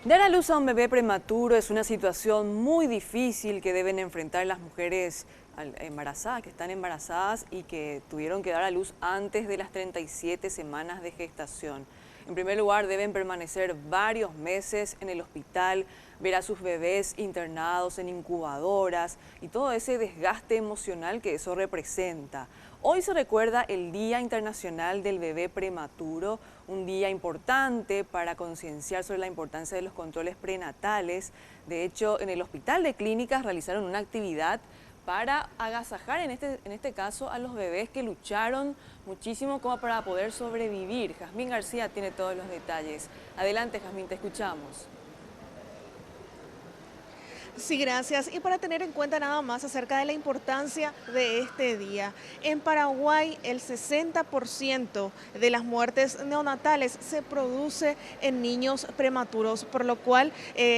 Dar a luz a un bebé prematuro es una situación muy difícil que deben enfrentar las mujeres embarazadas, que están embarazadas y que tuvieron que dar a luz antes de las 37 semanas de gestación. En primer lugar, deben permanecer varios meses en el hospital, ver a sus bebés internados en incubadoras y todo ese desgaste emocional que eso representa. Hoy se recuerda el Día Internacional del Bebé Prematuro, un día importante para concienciar sobre la importancia de los controles prenatales. De hecho, en el Hospital de Clínicas realizaron una actividad para agasajar en este caso a los bebés que lucharon muchísimo como para poder sobrevivir. Jazmín García tiene todos los detalles. Adelante, Jazmín, te escuchamos. Sí, gracias. Y para tener en cuenta nada más acerca de la importancia de este día. En Paraguay, el 60% de las muertes neonatales se produce en niños prematuros, por lo cual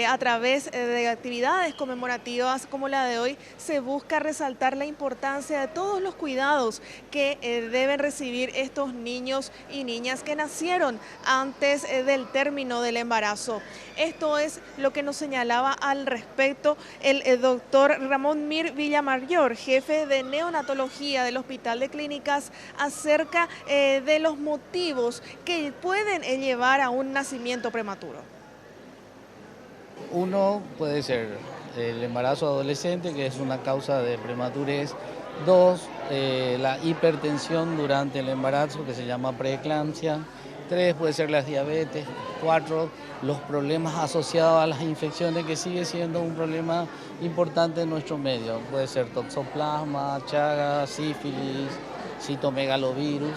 a través de actividades conmemorativas como la de hoy, se busca resaltar la importancia de todos los cuidados que deben recibir estos niños y niñas que nacieron antes del término del embarazo. Esto es lo que nos señalaba al respecto el doctor Ramón Mir Villamayor, jefe de neonatología del Hospital de Clínicas, acerca de los motivos que pueden llevar a un nacimiento prematuro. Uno puede ser el embarazo adolescente, que es una causa de prematurez. Dos, la hipertensión durante el embarazo, que se llama preeclampsia. Tres, puede ser la diabetes. Cuatro, los problemas asociados a las infecciones, que sigue siendo un problema importante en nuestro medio. Puede ser toxoplasma, chagas, sífilis, citomegalovirus.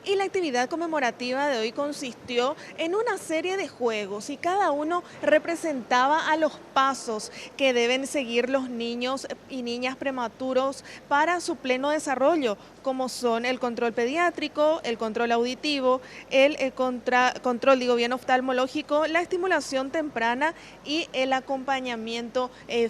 Y la actividad conmemorativa de hoy consistió en una serie de juegos y cada uno representaba a los pasos que deben seguir los niños y niñas prematuros para su pleno desarrollo, como son el control pediátrico, el control auditivo, el control bien oftalmológico, la estimulación temprana y el acompañamiento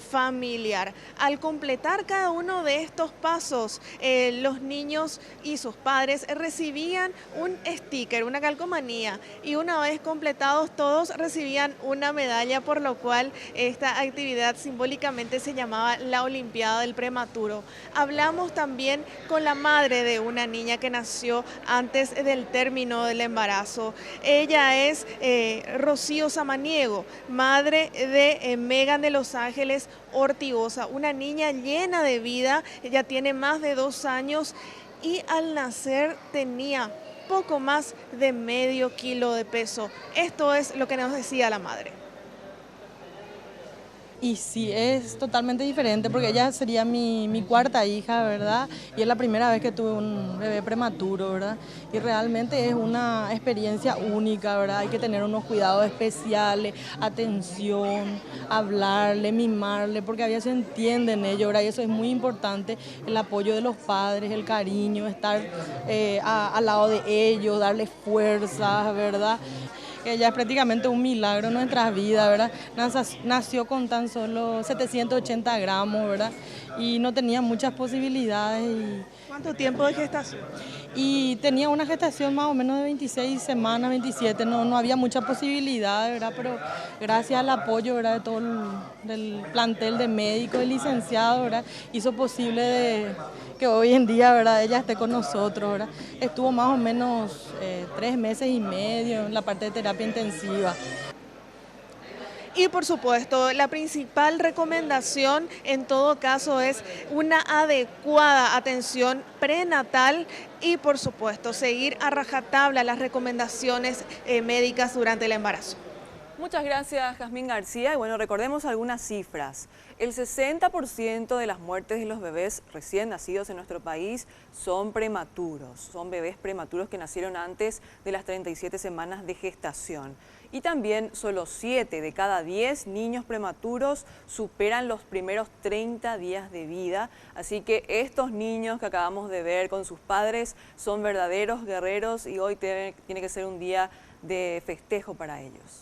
familiar. Al completar cada uno de estos pasos, los niños y sus padres recibían un sticker, una calcomanía, y una vez completados todos recibían una medalla, por lo cual esta actividad simbólicamente se llamaba la Olimpiada del Prematuro. Hablamos también con la madre de una niña que nació antes del término del embarazo. Ella es Rocío Samaniego, madre de Megan de Los Ángeles Ortigosa, una niña llena de vida. Ella tiene más de 2 años y al nacer tenía poco más de medio kilo de peso. Esto es lo que nos decía la madre. Y sí, es totalmente diferente porque ella sería mi cuarta hija, ¿verdad? Y es la primera vez que tuve un bebé prematuro, ¿verdad? Y realmente es una experiencia única, ¿verdad? Hay que tener unos cuidados especiales, atención, hablarle, mimarle, porque a veces se entiende en ello, ¿verdad? Y eso es muy importante, el apoyo de los padres, el cariño, estar al lado de ellos, darles fuerzas, ¿verdad? Ella es prácticamente un milagro en nuestras vidas, ¿verdad? Nació con tan solo 780 gramos, ¿verdad? Y no tenía muchas posibilidades. ¿Cuánto tiempo de gestación? Y tenía una gestación más o menos de 26 semanas, 27, no había mucha posibilidad, ¿verdad? Pero gracias al apoyo, ¿verdad?, de todo del plantel de médicos y licenciados, ¿verdad?, hizo posible que hoy en día, ¿verdad?, ella esté con nosotros, ¿verdad? Estuvo más o menos 3 meses y medio en la parte de terapia intensiva. Y por supuesto, la principal recomendación en todo caso es una adecuada atención prenatal y por supuesto seguir a rajatabla las recomendaciones médicas durante el embarazo. Muchas gracias, Jazmín García. Y bueno, recordemos algunas cifras. El 60% de las muertes de los bebés recién nacidos en nuestro país son prematuros. Son bebés prematuros que nacieron antes de las 37 semanas de gestación. Y también solo 7 de cada 10 niños prematuros superan los primeros 30 días de vida. Así que estos niños que acabamos de ver con sus padres son verdaderos guerreros y hoy tiene que ser un día de festejo para ellos.